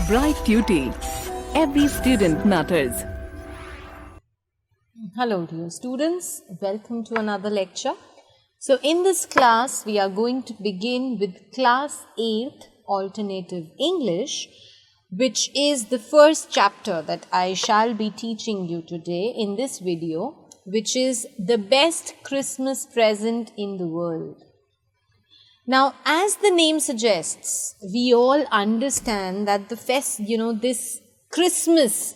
Bright Tuty. Every student matters. Hello dear students, welcome to another lecture. So in this class we are going to begin with class 8th alternative English, which is the first chapter that I shall be teaching you today in this video, which is the best Christmas present in the world. Now, as the name suggests, we all understand that this Christmas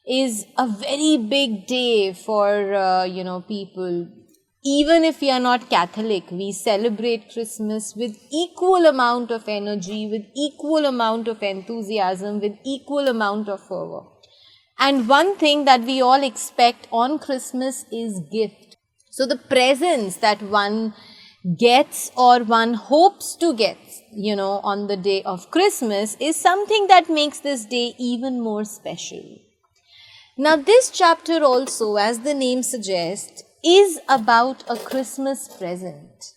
is a very big day for, people. Even if we are not Catholic, we celebrate Christmas with equal amount of energy, with equal amount of enthusiasm, with equal amount of fervor. And one thing that we all expect on Christmas is gift. So the presents that one gets or one hopes to get, on the day of Christmas is something that makes this day even more special. Now this chapter also, as the name suggests, is about a Christmas present.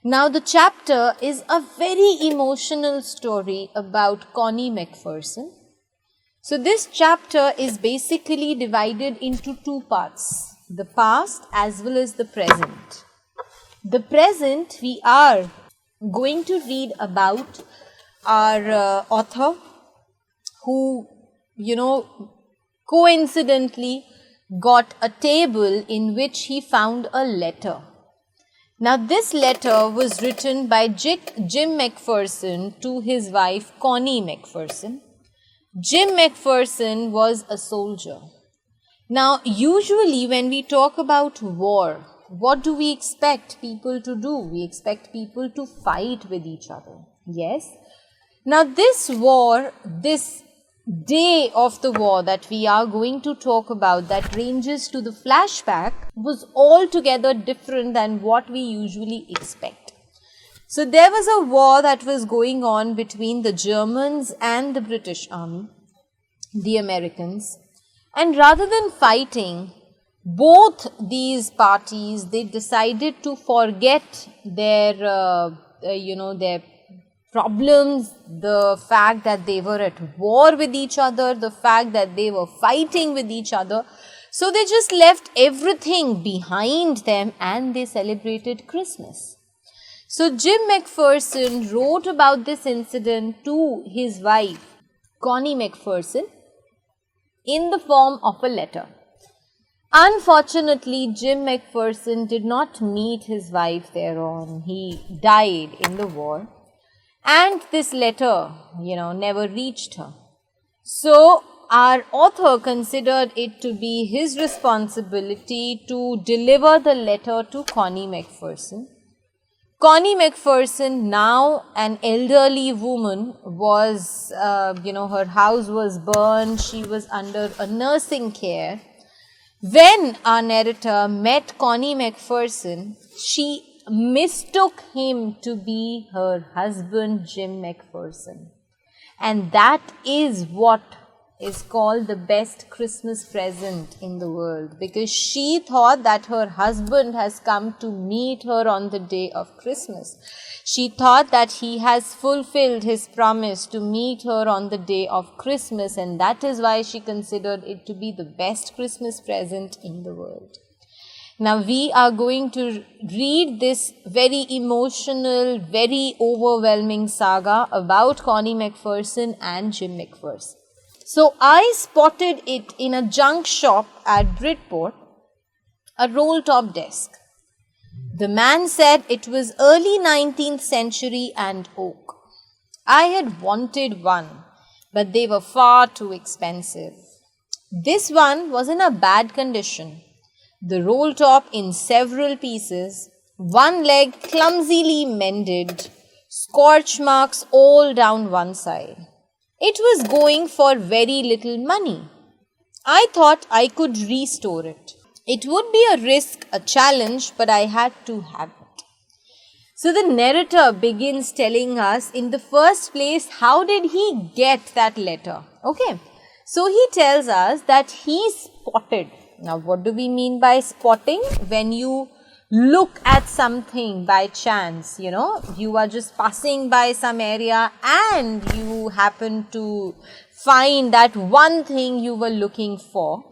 Now the chapter is a very emotional story about Connie Macpherson. So this chapter is basically divided into two parts, the past as well as the present. The present, we are going to read about our author who, coincidentally got a table in which he found a letter. Now this letter was written by Jim Macpherson to his wife Connie Macpherson. Jim Macpherson was a soldier. Now usually when we talk about war, what do we expect people to do? We expect people to fight with each other. Yes. Now this war, this day of the war that we are going to talk about, that ranges to the flashback, was altogether different than what we usually expect. So there was a war that was going on between the Germans and the British Army, the Americans, and rather than fighting, both these parties, they decided to forget their problems, the fact that they were at war with each other, the fact that they were fighting with each other. So they just left everything behind them and they celebrated Christmas. So Jim Macpherson wrote about this incident to his wife, Connie Macpherson, in the form of a letter. Unfortunately, Jim Macpherson did not meet his wife thereon. He died in the war. And this letter, never reached her. So, our author considered it to be his responsibility to deliver the letter to Connie Macpherson. Connie Macpherson, now an elderly woman, was, her house was burned. She was under a nursing care. When our narrator met Connie Macpherson, she mistook him to be her husband, Jim Macpherson. And that is what is called the best Christmas present in the world, because she thought that her husband has come to meet her on the day of Christmas. She thought that he has fulfilled his promise to meet her on the day of Christmas, and that is why she considered it to be the best Christmas present in the world. Now we are going to read this very emotional, very overwhelming saga about Connie Macpherson and Jim Macpherson. So I spotted it in a junk shop at Bridport, a roll-top desk. The man said it was early 19th century and oak. I had wanted one, but they were far too expensive. This one was in a bad condition. The roll top in several pieces, one leg clumsily mended, scorch marks all down one side. It was going for very little money. I thought I could restore it. It would be a risk, a challenge, but I had to have it. So the narrator begins telling us, in the first place, how did he get that letter? Okay, so he tells us that he spotted. Now what do we mean by spotting? When you look at something by chance, you are just passing by some area and you happen to find that one thing you were looking for.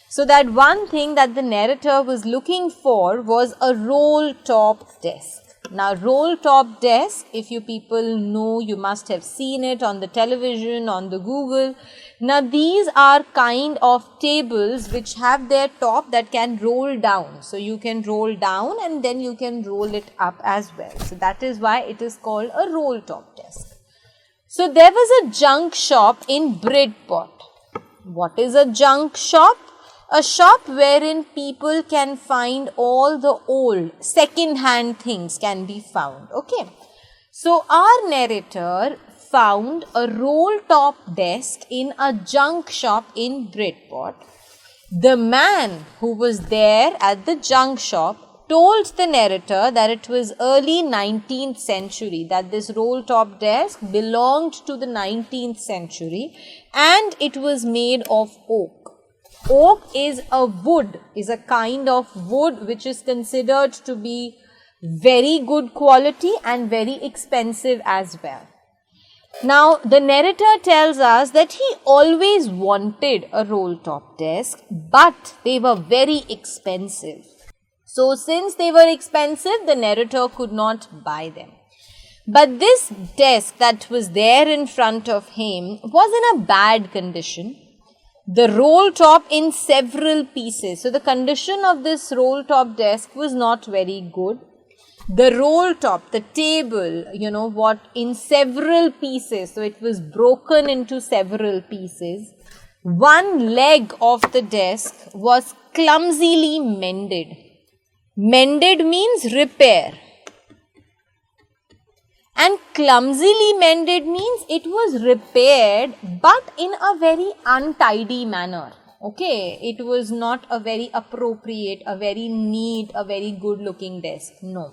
So that one thing that the narrator was looking for was a roll-top desk. Now, roll-top desk, if you people know, you must have seen it on the television, on the Google. Now, these are kind of tables which have their top that can roll down. So, you can roll down and then you can roll it up as well. So, that is why it is called a roll-top desk. So, there was a junk shop in Bridport. What is a junk shop? A shop wherein people can find all the old second-hand things can be found. Okay. So, our narrator found a roll-top desk in a junk shop in Bridport. The man who was there at the junk shop told the narrator that it was early 19th century, that this roll-top desk belonged to the 19th century and it was made of oak. Oak is a kind of wood which is considered to be very good quality and very expensive as well. Now, the narrator tells us that he always wanted a roll-top desk, but they were very expensive. So, since they were expensive, the narrator could not buy them. But this desk that was there in front of him was in a bad condition. The roll top in several pieces. So, the condition of this roll top desk was not very good. The roll top, the table, in several pieces. So, it was broken into several pieces. One leg of the desk was clumsily mended. Mended means repair. And clumsily mended means it was repaired but in a very untidy manner. Okay, it was not a very appropriate, a very neat, a very good looking desk. No.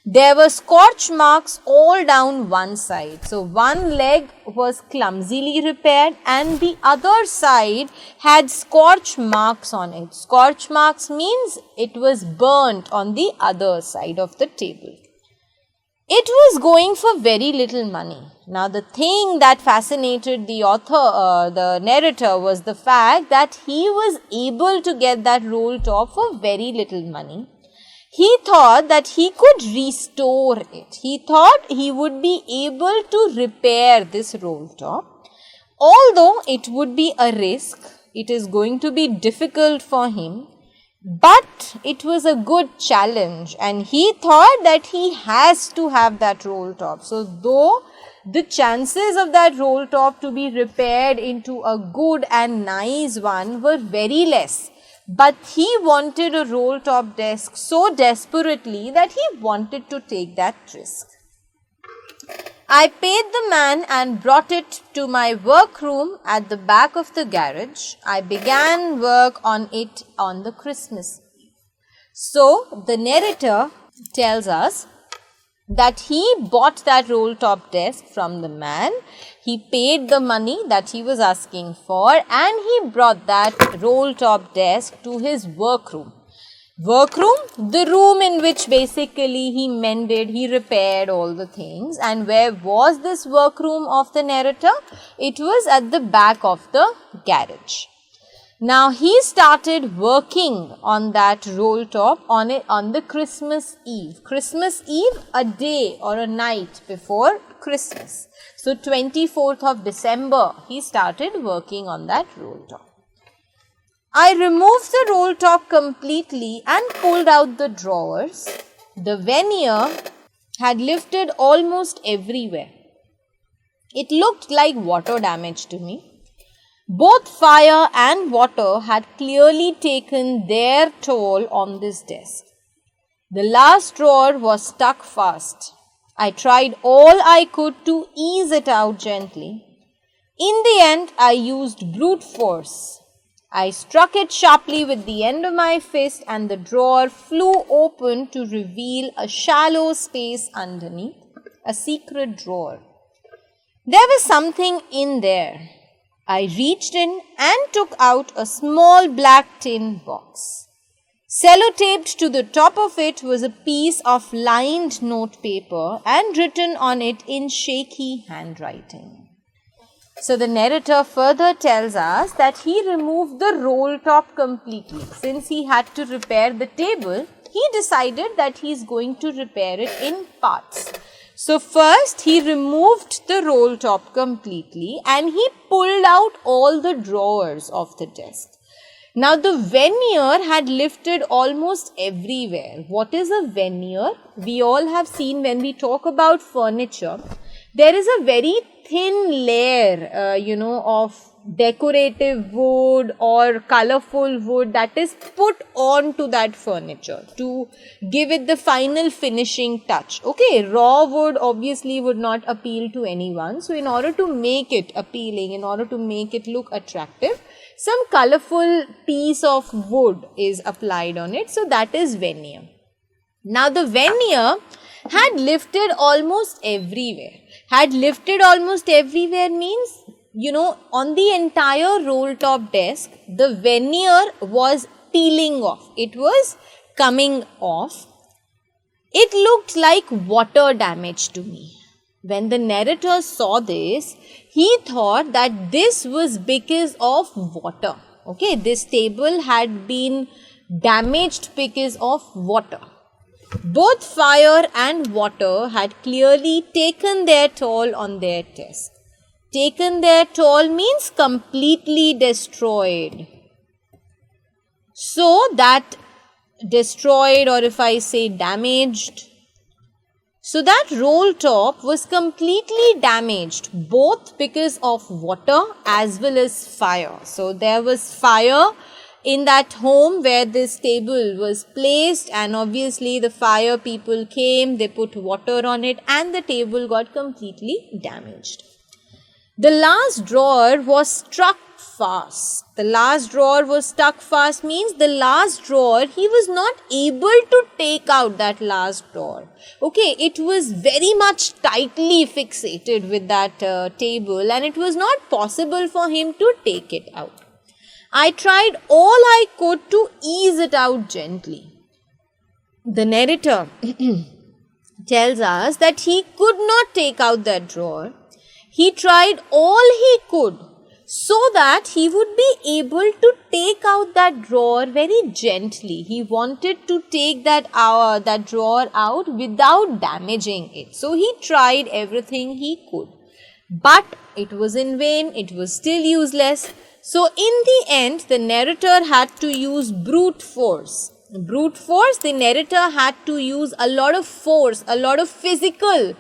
There were scorch marks all down one side. So, one leg was clumsily repaired and the other side had scorch marks on it. Scorch marks means it was burnt on the other side of the table. It was going for very little money. Now, the thing that fascinated the author, the narrator, was the fact that he was able to get that roll top for very little money. He thought that he could restore it. He thought he would be able to repair this roll top. Although it would be a risk, it is going to be difficult for him. But it was a good challenge and he thought that he has to have that roll top. So, though the chances of that roll top to be repaired into a good and nice one were very less. But he wanted a roll top desk so desperately that he wanted to take that risk. I paid the man and brought it to my workroom at the back of the garage. I began work on it on the Christmas Eve. So, the narrator tells us that he bought that roll top desk from the man. He paid the money that he was asking for and he brought that roll top desk to his workroom. Workroom, the room in which basically he mended, he repaired all the things. And where was this workroom of the narrator? It was at the back of the garage. Now he started working on that roll top on the Christmas Eve. Christmas Eve, a day or a night before Christmas. So 24th of December, he started working on that roll top. I removed the roll top completely and pulled out the drawers. The veneer had lifted almost everywhere. It looked like water damage to me. Both fire and water had clearly taken their toll on this desk. The last drawer was stuck fast. I tried all I could to ease it out gently. In the end, I used brute force. I struck it sharply with the end of my fist and the drawer flew open to reveal a shallow space underneath, a secret drawer. There was something in there. I reached in and took out a small black tin box. Sellotaped to the top of it was a piece of lined note paper and written on it in shaky handwriting. So the narrator further tells us that he removed the roll top completely. Since he had to repair the table, he decided that he is going to repair it in parts. So first he removed the roll top completely and he pulled out all the drawers of the desk. Now the veneer had lifted almost everywhere. What is a veneer? We all have seen when we talk about furniture, there is a very thin layer, of decorative wood or colorful wood that is put onto that furniture to give it the final finishing touch. Okay, raw wood obviously would not appeal to anyone. So in order to make it appealing, in order to make it look attractive, some colorful piece of wood is applied on it. So that is veneer. Now the veneer had lifted almost everywhere. Had lifted almost everywhere means, on the entire roll top desk, the veneer was peeling off. It was coming off. It looked like water damage to me. When the narrator saw this, he thought that this was because of water. Okay, this table had been damaged because of water. Both fire and water had clearly taken their toll on their desk. Taken their toll means completely destroyed. So that destroyed, or if I say damaged, so that roll top was completely damaged both because of water as well as fire. So there was fire in that home where this table was placed, and obviously the fire people came, they put water on it and the table got completely damaged. The last drawer was struck fast. The last drawer was stuck fast means the last drawer, he was not able to take out that last drawer. Okay, it was very much tightly fixated with that table and it was not possible for him to take it out. I tried all I could to ease it out gently. The narrator tells us that he could not take out that drawer. He tried all he could so that he would be able to take out that drawer very gently. He wanted to take that drawer out without damaging it. So he tried everything he could. But it was in vain, it was still useless. So in the end, the narrator had to use brute force. Brute force, the narrator had to use a lot of force, a lot of physical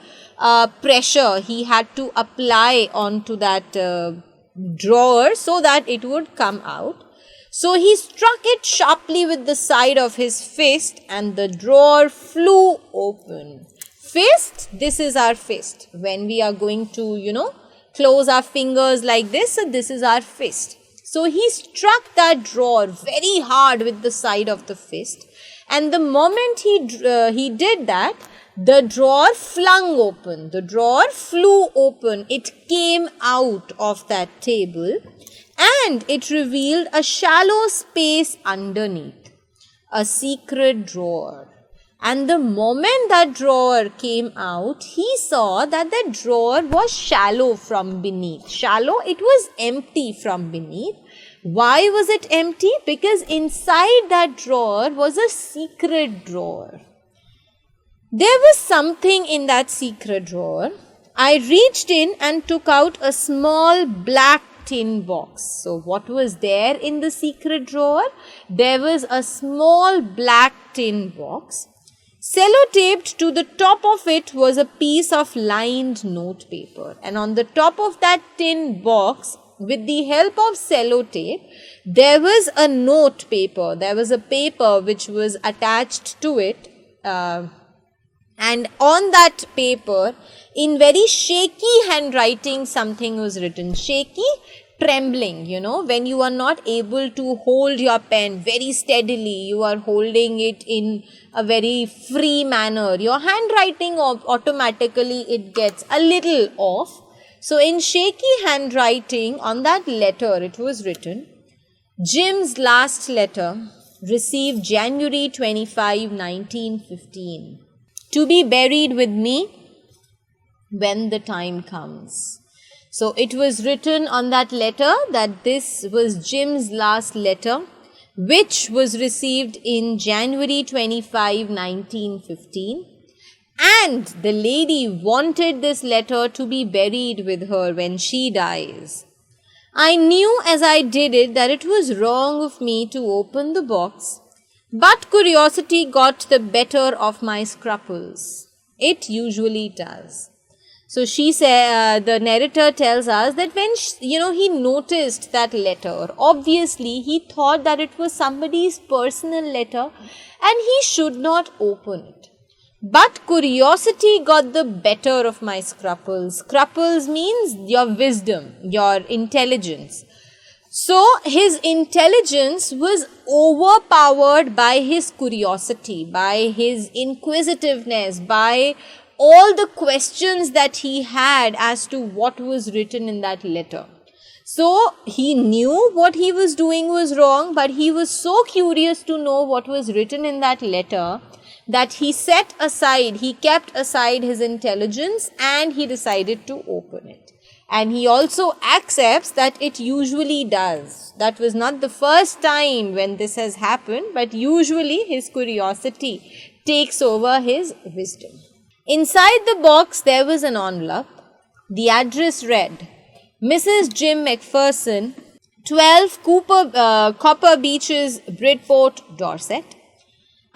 pressure he had to apply onto that drawer so that it would come out. So he struck it sharply with the side of his fist and the drawer flew open. Fist, this is our fist. When we are going to, close our fingers like this, so this is our fist. So he struck that drawer very hard with the side of the fist, and the moment he did that, the drawer flung open. The drawer flew open. It came out of that table and it revealed a shallow space underneath, a secret drawer. And the moment that drawer came out, he saw that the drawer was shallow from beneath. Shallow, it was empty from beneath. Why was it empty? Because inside that drawer was a secret drawer. There was something in that secret drawer. I reached in and took out a small black tin box. So what was there in the secret drawer? There was a small black tin box. Sellotaped to the top of it was a piece of lined note paper. And on the top of that tin box, with the help of sellotape, there was a note paper. There was a paper which was attached to it. And on that paper, in very shaky handwriting, something was written. Shaky, trembling, when you are not able to hold your pen very steadily, you are holding it in a very free manner. Your handwriting automatically, it gets a little off. So in shaky handwriting, on that letter, it was written, Jim's last letter, received January 25, 1915. To be buried with me when the time comes. So it was written on that letter that this was Jim's last letter, which was received in January 25, 1915. And the lady wanted this letter to be buried with her when she dies. I knew as I did it that it was wrong of me to open the box, but curiosity got the better of my scruples. It usually does. So she said, the narrator tells us that when he noticed that letter, obviously he thought that it was somebody's personal letter and he should not open it. But curiosity got the better of my scruples. Scruples means your wisdom, your intelligence. So his intelligence was overpowered by his curiosity, by his inquisitiveness, by all the questions that he had as to what was written in that letter. So he knew what he was doing was wrong, but he was so curious to know what was written in that letter that he kept aside his intelligence and he decided to open it. And he also accepts that it usually does. That was not the first time when this has happened, but usually his curiosity takes over his wisdom. Inside the box there was an envelope. The address read, Mrs. Jim McPherson, 12 Copper Beeches, Bridport, Dorset.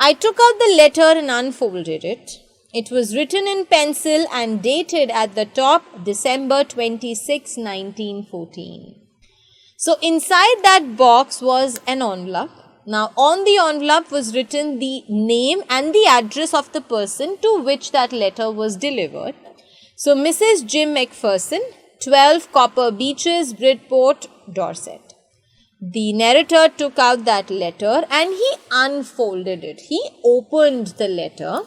I took out the letter and unfolded it. It was written in pencil and dated at the top December 26, 1914. So inside that box was an envelope. Now on the envelope was written the name and the address of the person to which that letter was delivered. So Mrs. Jim McPherson, 12 Copper Beeches, Bridport, Dorset. The narrator took out that letter and he unfolded it. He opened the letter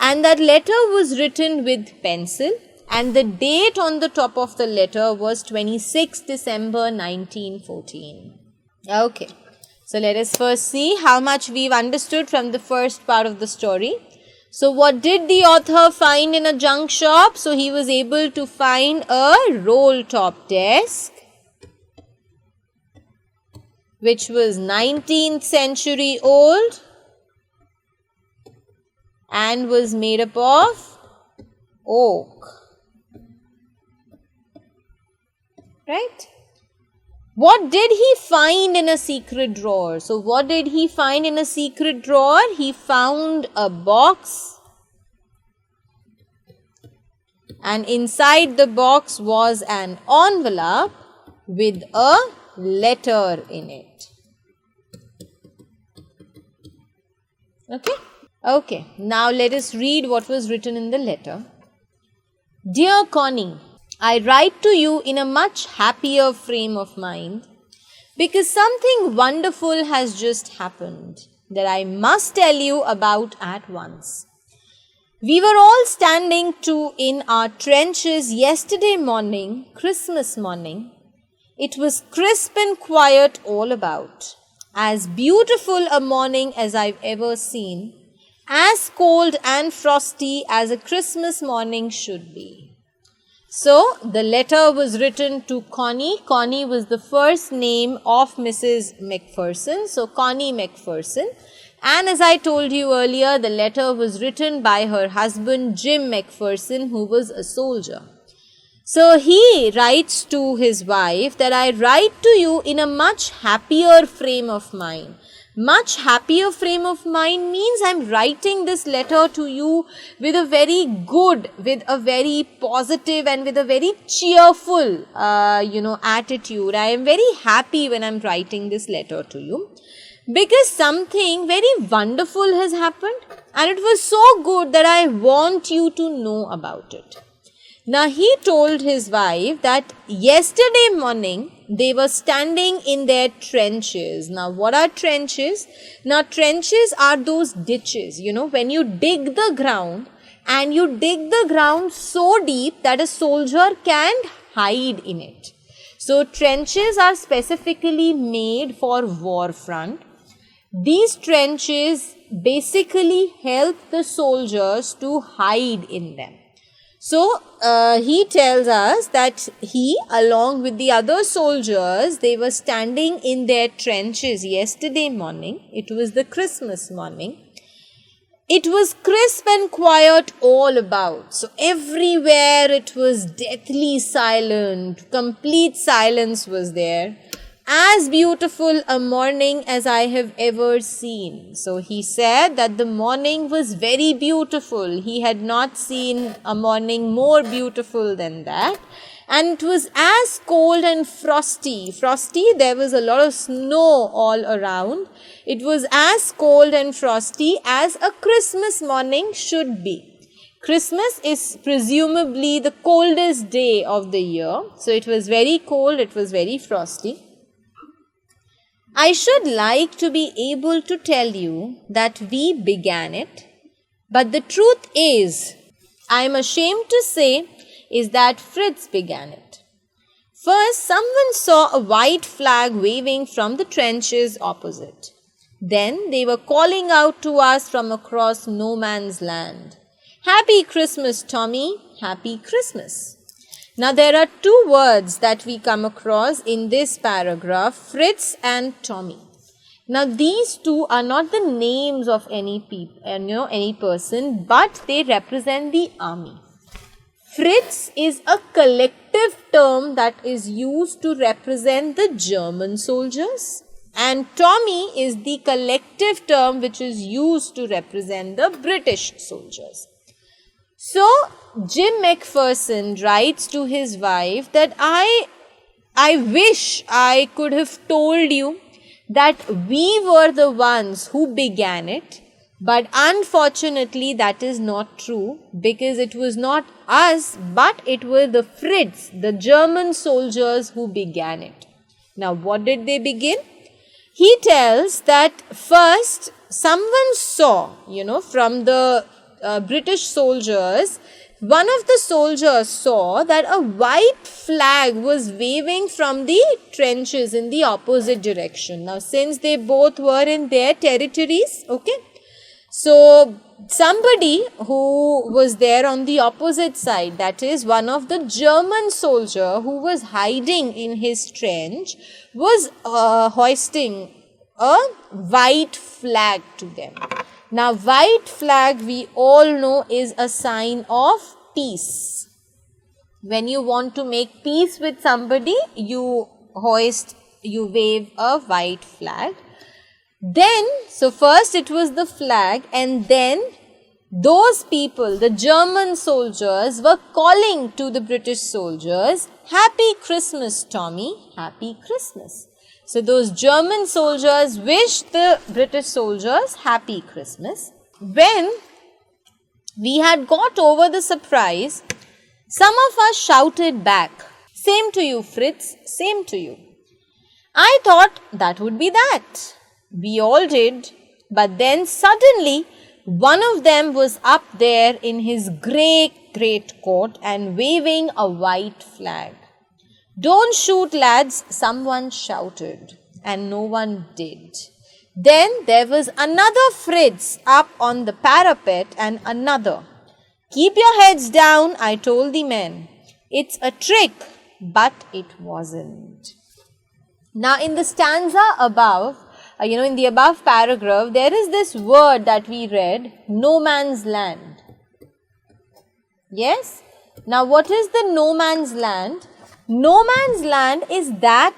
and that letter was written with pencil and the date on the top of the letter was 26 December 1914. Okay, so let us first see how much we've understood from the first part of the story. So what did the author find in a junk shop? So he was able to find a roll-top desk, which was 19th century old and was made up of oak. Right? What did he find in a secret drawer? So what did he find in a secret drawer? He found a box and inside the box was an envelope with a letter in it. Okay, now let us read what was written in the letter. Dear Connie, I write to you in a much happier frame of mind because something wonderful has just happened that I must tell you about at once. We were all standing in our trenches yesterday morning, Christmas morning. It was crisp and quiet all about, as beautiful a morning as I've ever seen, as cold and frosty as a Christmas morning should be. So, the letter was written to Connie. Connie was the first name of Mrs. McPherson. So, Connie McPherson. And as I told you earlier, the letter was written by her husband, Jim McPherson, who was a soldier. So, he writes to his wife that I write to you in a much happier frame of mind. Much happier frame of mind means I'm writing this letter to you with a very good, with a very positive and with a very cheerful, attitude. I am very happy when I'm writing this letter to you because something very wonderful has happened and it was so good that I want you to know about it. Now, he told his wife that yesterday morning they were standing in their trenches. Now, what are trenches? Now, trenches are those ditches, when you dig the ground and you dig the ground so deep that a soldier can't hide in it. So, trenches are specifically made for war front. These trenches basically help the soldiers to hide in them. So, he tells us that he, along with the other soldiers, they were standing in their trenches yesterday morning. It was the Christmas morning. It was crisp and quiet all about. So, everywhere it was deathly silent. Complete silence was there. As beautiful a morning as I have ever seen. So he said that the morning was very beautiful. He had not seen a morning more beautiful than that. And it was as cold and frosty. Frosty, there was a lot of snow all around. It was as cold and frosty as a Christmas morning should be. Christmas is presumably the coldest day of the year. So it was very cold, it was very frosty. I should like to be able to tell you that we began it, but the truth is, I am ashamed to say, is that Fritz began it. First, someone saw a white flag waving from the trenches opposite. Then they were calling out to us from across no man's land. Happy Christmas, Tommy, happy Christmas. Now, there are two words that we come across in this paragraph, Fritz and Tommy. Now, these two are not the names of any person, but they represent the army. Fritz is a collective term that is used to represent the German soldiers, and Tommy is the collective term which is used to represent the British soldiers. So, Jim McPherson writes to his wife that I wish I could have told you that we were the ones who began it, but unfortunately that is not true, because it was not us, but it were the Fritz, the German soldiers, who began it. Now, what did they begin? He tells that first someone saw, from the British soldiers, one of the soldiers saw that a white flag was waving from the trenches in the opposite direction. Now, since they both were in their territories, so somebody who was there on the opposite side, that is one of the German soldier who was hiding in his trench, was hoisting a white flag to them. Now, white flag we all know is a sign of peace. When you want to make peace with somebody, you wave a white flag. Then, so first it was the flag, and then those people, the German soldiers, were calling to the British soldiers, Happy Christmas, Tommy, Happy Christmas. So those German soldiers wished the British soldiers Happy Christmas. When we had got over the surprise, some of us shouted back, Same to you, Fritz, same to you. I thought that would be that. We all did, but then suddenly one of them was up there in his grey greatcoat and waving a white flag. Don't shoot, lads, someone shouted, and no one did. Then there was another Fritz up on the parapet, and another. Keep your heads down, I told the men. It's a trick, but it wasn't. Now in the stanza above, in the above paragraph, there is this word that we read, no man's land. Yes? Now what is the no man's land? No man's land is that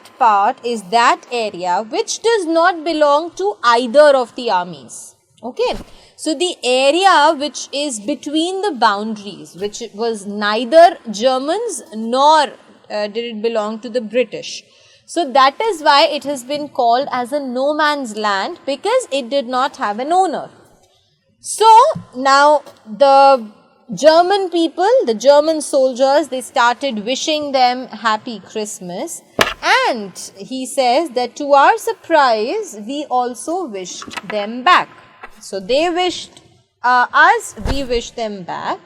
area which does not belong to either of the armies. Okay. So the area which is between the boundaries, which was neither Germans nor did it belong to the British. So that is why it has been called as a no man's land, because it did not have an owner. So now the German people, the German soldiers, they started wishing them Happy Christmas, and he says that to our surprise, we also wished them back. So they wished us, we wished them back,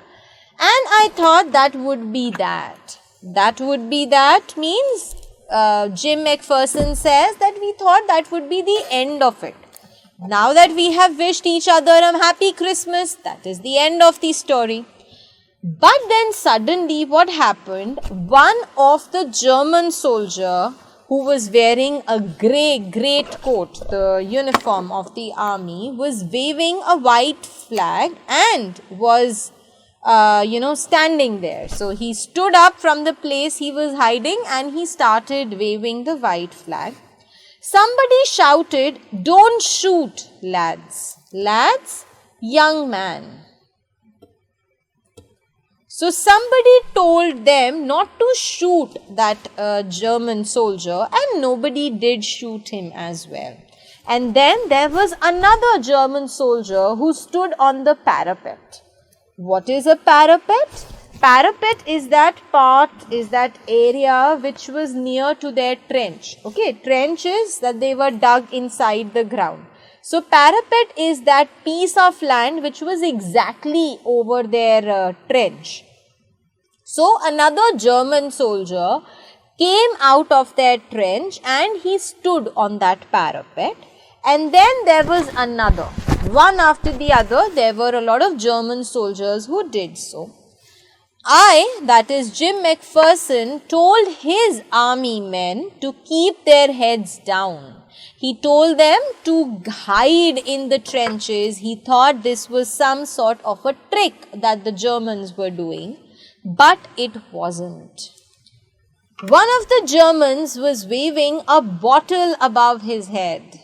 and I thought that would be that. That would be that means Jim McPherson says that we thought that would be the end of it. Now that we have wished each other a happy Christmas, that is the end of the story. But then suddenly what happened? One of the German soldier who was wearing a grey greatcoat, the uniform of the army, was waving a white flag and was standing there. So he stood up from the place he was hiding and he started waving the white flag. Somebody shouted, "Don't shoot, lads." Lads, young man. So somebody told them not to shoot that German soldier, and nobody did shoot him as well. And then there was another German soldier who stood on the parapet. What is a parapet? Parapet is that area which was near to their trench. Okay, trenches that they were dug inside the ground. So parapet is that piece of land which was exactly over their trench. So another German soldier came out of their trench and he stood on that parapet. And then there was another. One after the other, there were a lot of German soldiers who did so. that is Jim McPherson, told his army men to keep their heads down. He told them to hide in the trenches. He thought this was some sort of a trick that the Germans were doing, but it wasn't. One of the Germans was waving a bottle above his head.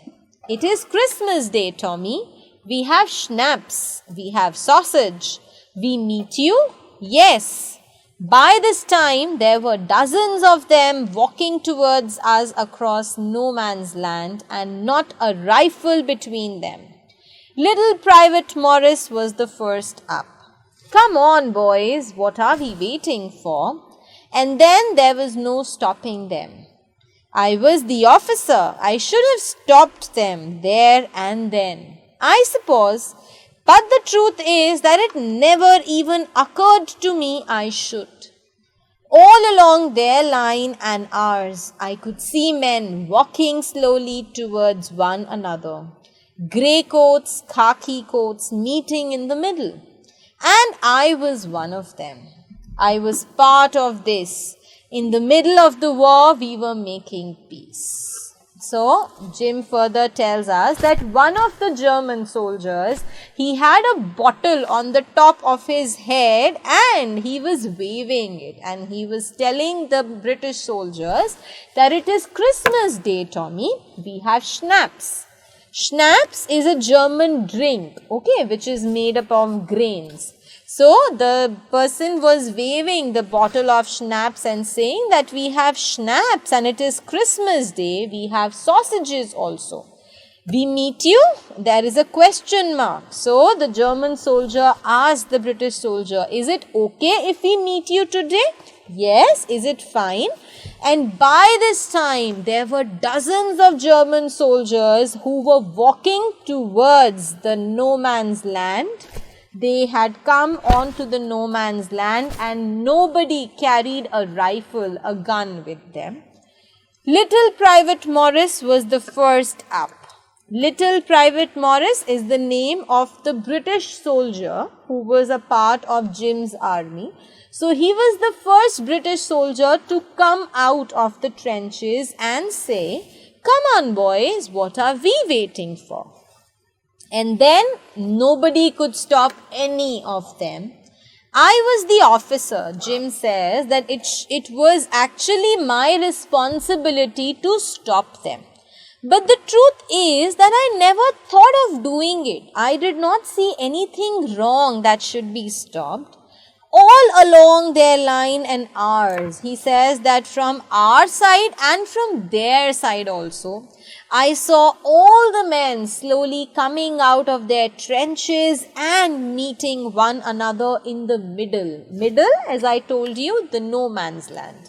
It is Christmas Day, Tommy. We have schnapps. We have sausage. We meet you? Yes. By this time, there were dozens of them walking towards us across no man's land and not a rifle between them. Little Private Morris was the first up. Come on, boys, what are we waiting for? And then there was no stopping them. I was the officer. I should have stopped them there and then, I suppose. But the truth is that it never even occurred to me I should. All along their line and ours, I could see men walking slowly towards one another. Grey coats, khaki coats meeting in the middle. And I was one of them. I was part of this. In the middle of the war, we were making peace. So, Jim further tells us that one of the German soldiers, he had a bottle on the top of his head and he was waving it. And he was telling the British soldiers that it is Christmas Day, Tommy. We have schnapps. Schnapps is a German drink, okay, which is made up of grains. So, the person was waving the bottle of schnapps and saying that we have schnapps and it is Christmas Day, we have sausages also. We meet you? There is a question mark. So, the German soldier asked the British soldier, is it okay if we meet you today? Yes. Is it fine? And by this time, there were dozens of German soldiers who were walking towards the no man's land. They had come onto the no man's land and nobody carried a rifle, a gun with them. Little Private Morris was the first up. Little Private Morris is the name of the British soldier who was a part of Jim's army. So he was the first British soldier to come out of the trenches and say, "Come on, boys, what are we waiting for?" And then nobody could stop any of them. I was the officer. Jim says that it was actually my responsibility to stop them. But the truth is that I never thought of doing it. I did not see anything wrong that should be stopped. All along their line and ours, he says that from our side and from their side also, I saw all the men slowly coming out of their trenches and meeting one another in the middle. Middle, as I told you, the no man's land.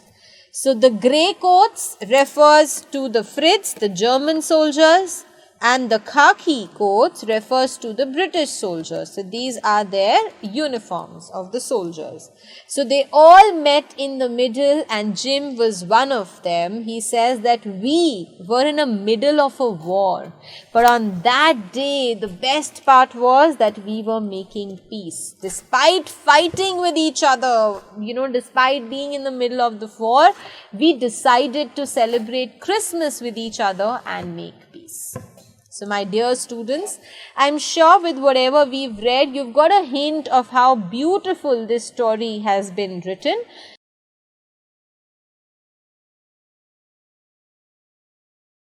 So the grey coats refers to the Fritz, the German soldiers. and the khaki coats refers to the British soldiers. So these are their uniforms of the soldiers. So they all met in the middle and Jim was one of them. He says that we were in the middle of a war, but on that day the best part was that we were making peace. Despite fighting with each other, despite being in the middle of the war, we decided to celebrate Christmas with each other and make peace. So my dear students, I'm sure with whatever we've read, you've got a hint of how beautiful this story has been written.